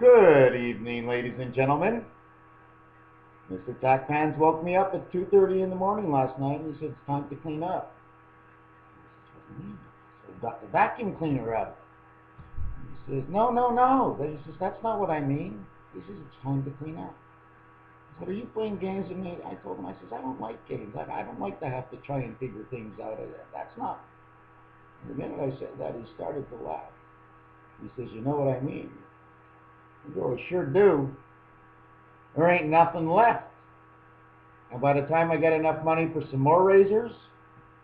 Good evening, ladies and gentlemen. MrTacpans's woke me up at 2:30 in the morning last night and he said it's time to clean up. So I got the vacuum cleaner out. He says, no. He says, that's not what I mean. He says, it's time to clean up. I said, are you playing games with me? I told him, I says, I don't like games. I don't like to have to try and figure things out of that. That's not. And the minute I said that, he started to laugh. He says, you know what I mean? I go, I sure do. There ain't nothing left. And by the time I get enough money for some more razors,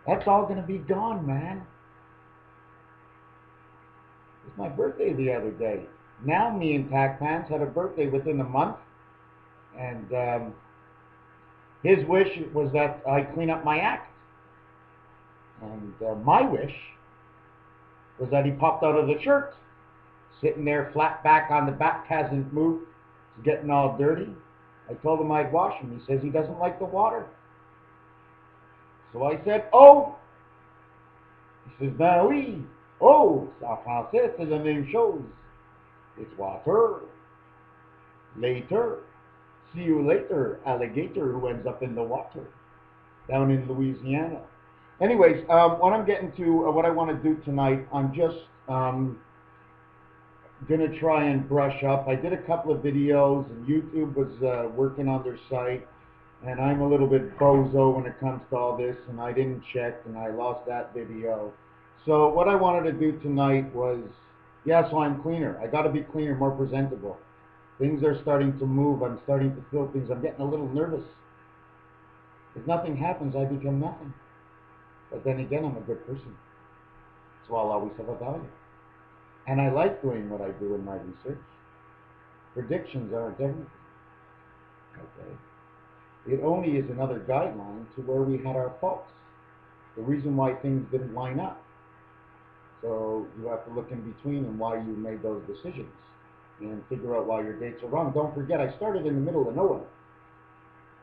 that's all going to be gone, man. It was my birthday the other day. Now me and Tacpans had a birthday within a month. And his wish was that I clean up my act. And my wish was that he popped out of the shirt. Sitting there flat back on the back, hasn't moved. It's getting all dirty. I told him I'd wash him. He says he doesn't like the water. So I said, oh. He says, ben oui. Oh, en français, c'est la même chose. It's water. Later. See you later, alligator who ends up in the water down in Louisiana. Anyways, what I'm getting to, what I want to do tonight, I'm just going to try and brush up. I did a couple of videos, and YouTube was working on their site, and I'm a little bit bozo when it comes to all this, and I didn't check, and I lost that video. So what I wanted to do tonight was, yeah, so I'm cleaner. I got to be cleaner, more presentable. Things are starting to move. I'm starting to feel things. I'm getting a little nervous. If nothing happens, I become nothing. But then again, I'm a good person. So I'll always have a value. And I like doing what I do in my research. Predictions aren't everything. Okay. It only is another guideline to where we had our faults. The reason why things didn't line up. So you have to look in between and why you made those decisions. And figure out why your dates are wrong. Don't forget, I started in the middle of nowhere.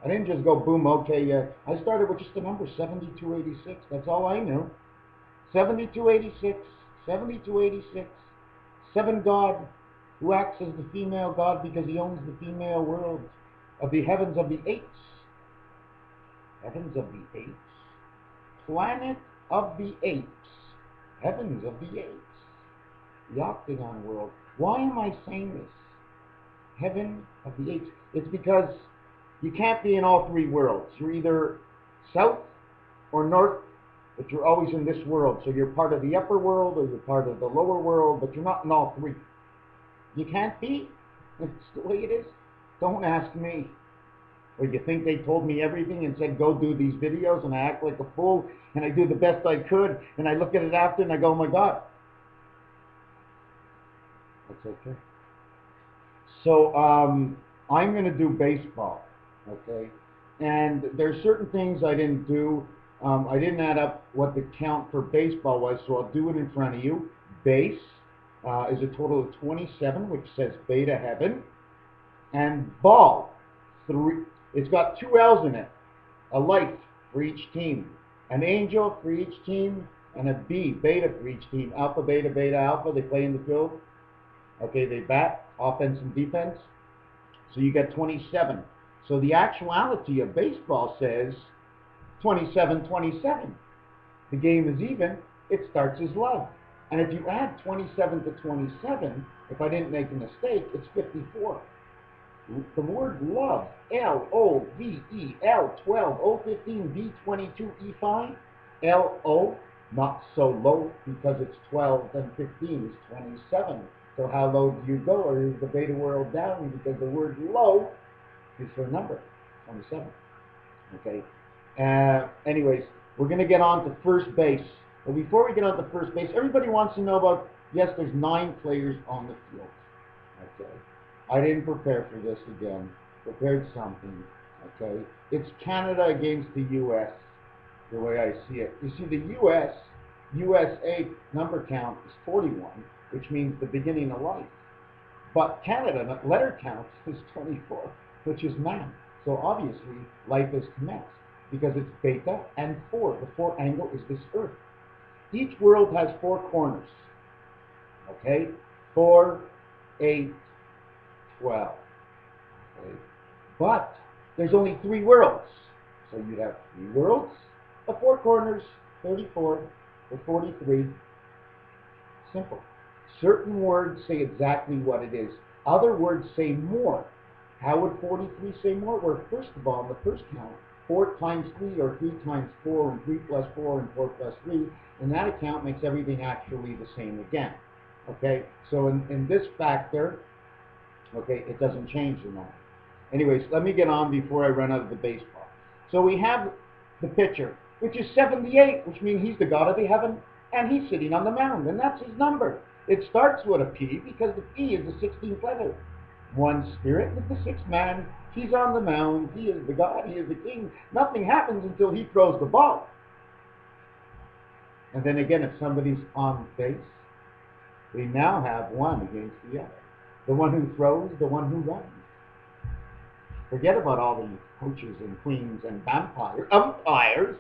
I didn't just go boom, okay. I started with just the number 7286. That's all I knew. 7286, 7286. Seven God, who acts as the female God because he owns the female world of the heavens of the eights. Heavens of the eights. Planet of the apes. Heavens of the apes. The octagon world. Why am I saying this? Heaven of the apes. It's because you can't be in all three worlds. You're either south or north, but you're always in this world. So you're part of the upper world or you're part of the lower world, but you're not in all three. You can't be. It's the way it is. Don't ask me. Or you think they told me everything and said, go do these videos, and I act like a fool, and I do the best I could, and I look at it after and I go, oh my God. That's okay. So I'm going to do baseball, okay? And there's certain things I didn't do. I didn't add up what the count for baseball was, so I'll do it in front of you. Base is a total of 27, which says beta heaven. And ball, it's got two L's in it. A life for each team. An angel for each team, and a B, beta for each team. Alpha, beta, alpha, they play in the field. Okay, they bat, offense and defense. So you get 27. So the actuality of baseball says 27-27. The game is even. It starts as love. And if you add 27 to 27, if I didn't make a mistake, it's 54. The word love, L-O-V-E, L12, O15, V22, E5, L-O, not so low because it's 12 and 15 is 27. So how low do you go, or is the beta world down? Because the word low is for a number, 27. Okay. Anyways, we're going to get on to first base. But before we get on to first base, everybody wants to know about, yes, there's 9 players on the field. Okay. I didn't prepare for this again. Prepared something. Okay. It's Canada against the U.S. the way I see it. You see, the USA number count is 41. Which means the beginning of life. But Canada, letter count, is 24, which is man. So obviously, life is commenced, because it's beta and 4. The 4 angle is this earth. Each world has 4 corners. Okay? 4, 8, 12. Okay? But there's only 3 worlds. So you'd have 3 worlds of 4 corners, 34 or 43. Simple. Certain words say exactly what it is. Other words say more. How would 43 say more? Well, first of all, in the first count, 4 times 3 or 3 times 4 and 3 plus 4 and 4 plus 3, and that account makes everything actually the same again. Okay, so in this factor, okay, it doesn't change the number. Anyways, let me get on before I run out of the baseball. So we have the pitcher, which is 78, which means he's the god of the heaven, and he's sitting on the mound, and that's his number. It starts with a P because the P is the 16th letter. One spirit with the 6th man. He's on the mound. He is the god. He is the king. Nothing happens until he throws the ball. And then again, if somebody's on base, we now have one against the other. The one who throws, the one who runs. Forget about all the coaches and queens and umpires.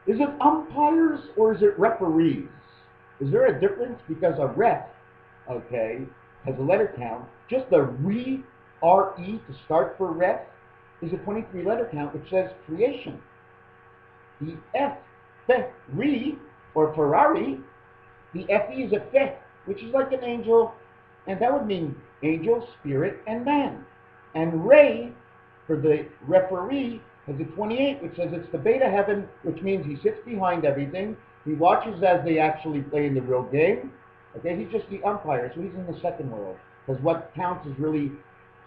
Is it umpires or is it referees? Is there a difference? Because a ref, okay, has a letter count. Just the R-E to start for ref is a 23 letter count, which says creation. The F-re, or Ferrari, the F-E is a fe, which is like an angel, and that would mean angel, spirit, and man. And Ray, for the referee, has a 28, which says it's the beta heaven, which means he sits behind everything. He watches as they actually play in the real game. Okay, he's just the umpire, so he's in the second world. Because what counts is really,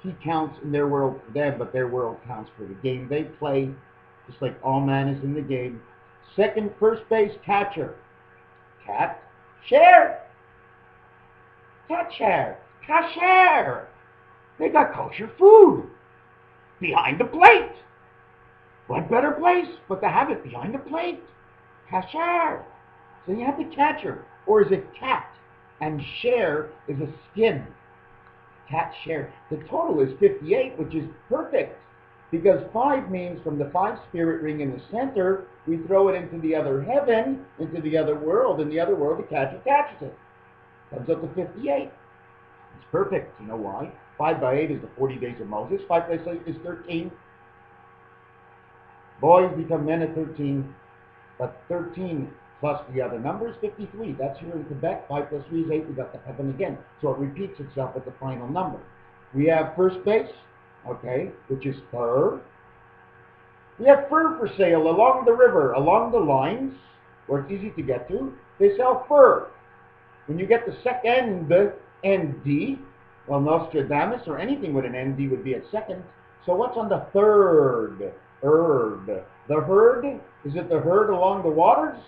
he counts in their world for them, but their world counts for the game they play, just like all man is in the game. Second, first base, catcher. CAT-CHER. CAT-CHER. CAT-CHER. They got kosher food behind the plate. What better place but to have it behind the plate? CAT-CHER. So you have the catcher, or is it cat? And share is a skin. CAT-CHER. The total is 58, which is perfect. Because 5 means from the 5 spirit ring in the center, we throw it into the other heaven, into the other world. In the other world, the catcher catches it. Comes up to 58. It's perfect. You know why? 5 by 8 is the 40 days of Moses. 5 by 8 is 13. Boys become men at 13. But 13 plus the other number is 53. That's here in Quebec. 5 plus 3 is 8. We got the heaven again. So it repeats itself at the final number. We have first base, okay, which is fur. We have fur for sale along the river, along the lines, where it's easy to get to. They sell fur. When you get the second ND, well, Nostradamus or anything with an ND would be at second. So what's on the third? Herd. The herd? Is it the herd along the waters?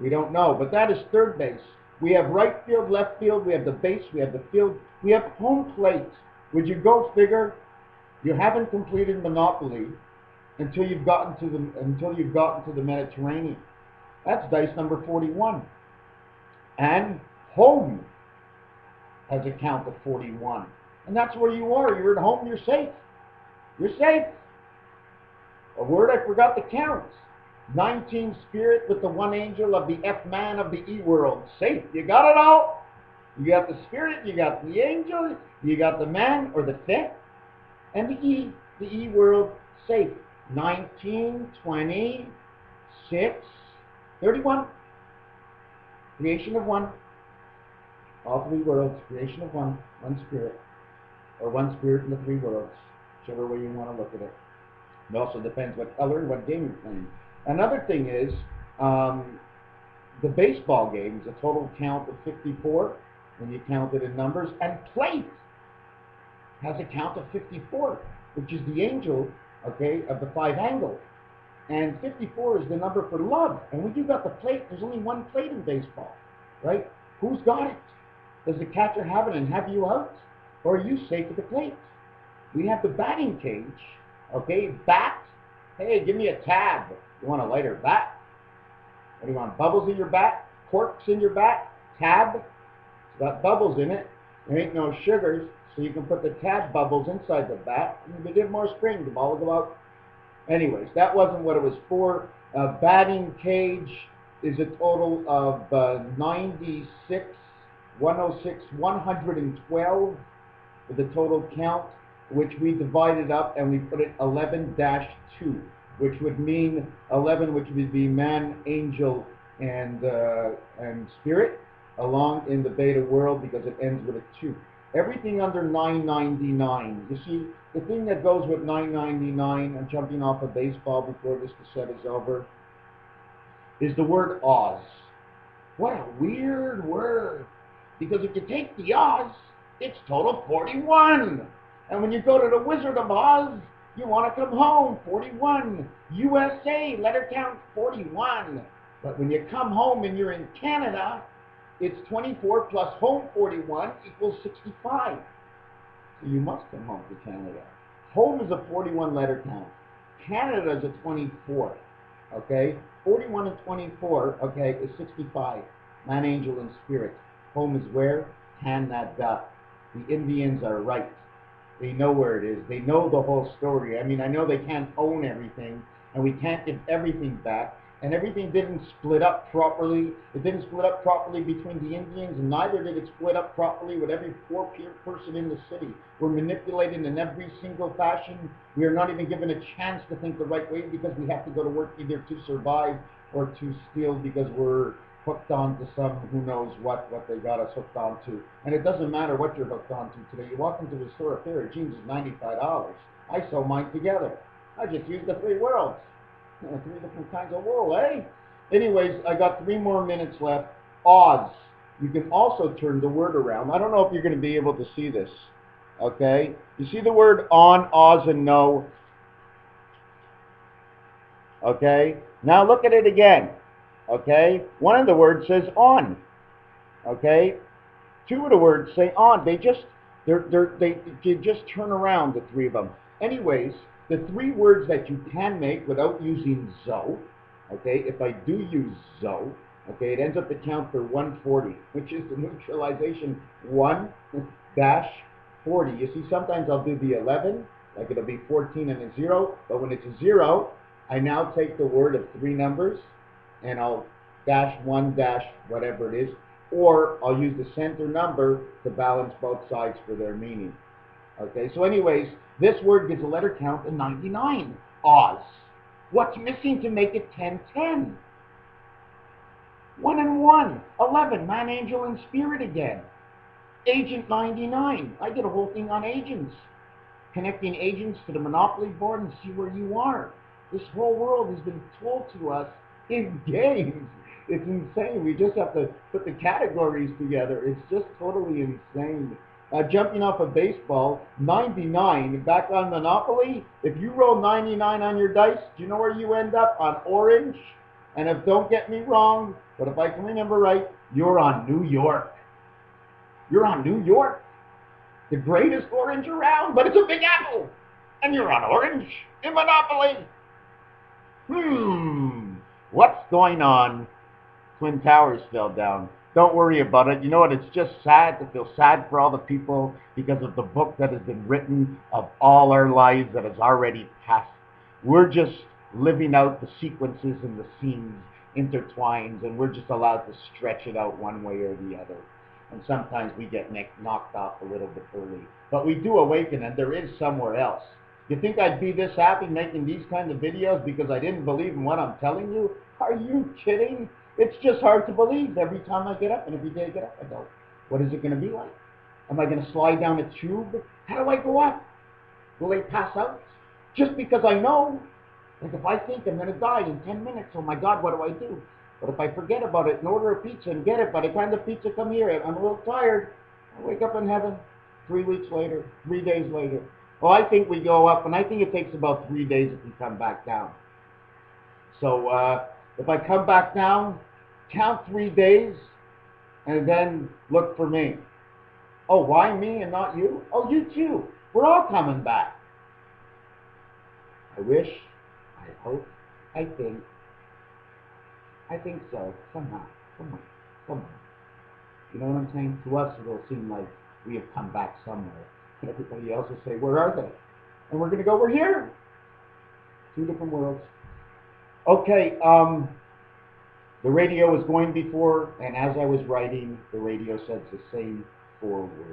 We don't know, but that is third base. We have right field, left field, we have the base, we have the field, we have home plate. Would you go figure? You haven't completed Monopoly until you've gotten to the Mediterranean. That's dice number 41. And home has a count of 41. And that's where you are. You're at home, you're safe. You're safe. A word I forgot to count. 19 spirit with the 1 angel of the F-man of the E-world. Safe. You got it all. You got the spirit, you got the angel, you got the man or the fe, and the E-world. Safe. 19, 20, 6, 31. Creation of 1. All 3 worlds. Creation of 1. 1 spirit. Or 1 spirit in the 3 worlds. Whichever way you want to look at it. It also depends what color and what game you're playing. Another thing is, the baseball game is a total count of 54 when you count it in numbers, and plate has a count of 54, which is the angel, okay, of the 5 angles. And 54 is the number for love. And when you got the plate, there's only 1 plate in baseball, right? Who's got it? Does the catcher have it and have you out? Or are you safe with the plate? We have the batting cage, okay, bat. Hey, give me a tab. You want a lighter bat? What do you want, bubbles in your bat? Corks in your bat? Tab? It's got bubbles in it. There ain't no sugars, so you can put the tab bubbles inside the bat. And if you give more spring, the ball will go out. Anyways, that wasn't what it was for. Batting cage is a total of 96, 106, 112. with the total count, which we divided up and we put it 11-2, which would mean 11, which would be man, angel, and spirit, along in the beta world because it ends with a 2. Everything under 999, you see, the thing that goes with 999, I'm jumping off a baseball before this cassette is over, is the word Oz. What a weird word. Because if you take the Oz, it's total 41. And when you go to the Wizard of Oz, you want to come home, 41. USA, letter count 41. But when you come home and you're in Canada, it's 24 plus home 41 equals 65. So you must come home to Canada. Home is a 41 letter count. Canada is a 24. Okay? 41 and 24, okay, is 65. Man, angel, and spirit. Home is where? Canada. The Indians are right. They know where it is. They know the whole story. I mean, I know they can't own everything, and we can't give everything back, and everything didn't split up properly. It didn't split up properly between the Indians, and neither did it split up properly with every poor person in the city. We're manipulated in every single fashion. We are not even given a chance to think the right way because we have to go to work either to survive or to steal because we're hooked on to some who knows what they got us hooked on to. And it doesn't matter what you're hooked on to today. You walk into the store, a pair of jeans is $95. I sew mine together. I just use the 3 worlds. 3 different kinds of wool, eh? Anyways, I got 3 more minutes left. Oz. You can also turn the word around. I don't know if you're going to be able to see this. Okay? You see the word on, Oz, and no? Okay? Now look at it again. Okay? One of the words says on. Okay? 2 of the words say on. They just turn around, the 3 of them. Anyways, the 3 words that you can make without using zo, okay, if I do use zo, okay, it ends up the count for 140, which is the neutralization 1-40. You see, sometimes I'll do the 11, like it'll be 14 and a 0, but when it's a 0, I now take the word of 3 numbers, and I'll dash 1 dash whatever it is, or I'll use the center number to balance both sides for their meaning. Okay, so anyways, this word gives a letter count of 99. Oz. What's missing to make it 1010? 1 and 1. 11. Man, angel, and spirit again. Agent 99. I did a whole thing on agents. Connecting agents to the Monopoly board and see where you are. This whole world has been told to us in games. It's insane. We just have to put the categories together. It's just totally insane. Jumping off a baseball, 99, back on Monopoly, if you roll 99 on your dice, do you know where you end up? On orange. And if, don't get me wrong, but if I can remember right, you're on New York. You're on New York. The greatest orange around, but it's a big apple. And you're on orange in Monopoly. What's going on? Twin Towers fell down. Don't worry about it. You know what? It's just sad to feel sad for all the people because of the book that has been written of all our lives that has already passed. We're just living out the sequences and the scenes intertwined, and we're just allowed to stretch it out one way or the other. And sometimes we get knocked off a little bit early. But we do awaken, and there is somewhere else. You think I'd be this happy making these kinds of videos because I didn't believe in what I'm telling you? Are you kidding? It's just hard to believe. Every time I get up and every day I get up, I go, what is it going to be like? Am I going to slide down a tube? How do I go up? Will they pass out? Just because I know. Like if I think I'm going to die in 10 minutes, oh my God, what do I do? But if I forget about it and order a pizza and get it, by the time the pizza comes here, I'm a little tired. I wake up in heaven 3 weeks later, 3 days later. Well, I think we go up, and I think it takes about 3 days if we come back down. So if I come back down, count 3 days, and then look for me. Oh, why me and not you? Oh, you too. We're all coming back. I wish, I hope, I think so, somehow, somewhere. You know what I'm saying? To us, it'll seem like we have come back somewhere. Everybody else will say, where are they? And we're going to go, we're here. 2 different worlds. Okay, the radio was going before, and as I was writing, the radio said the same 4 words.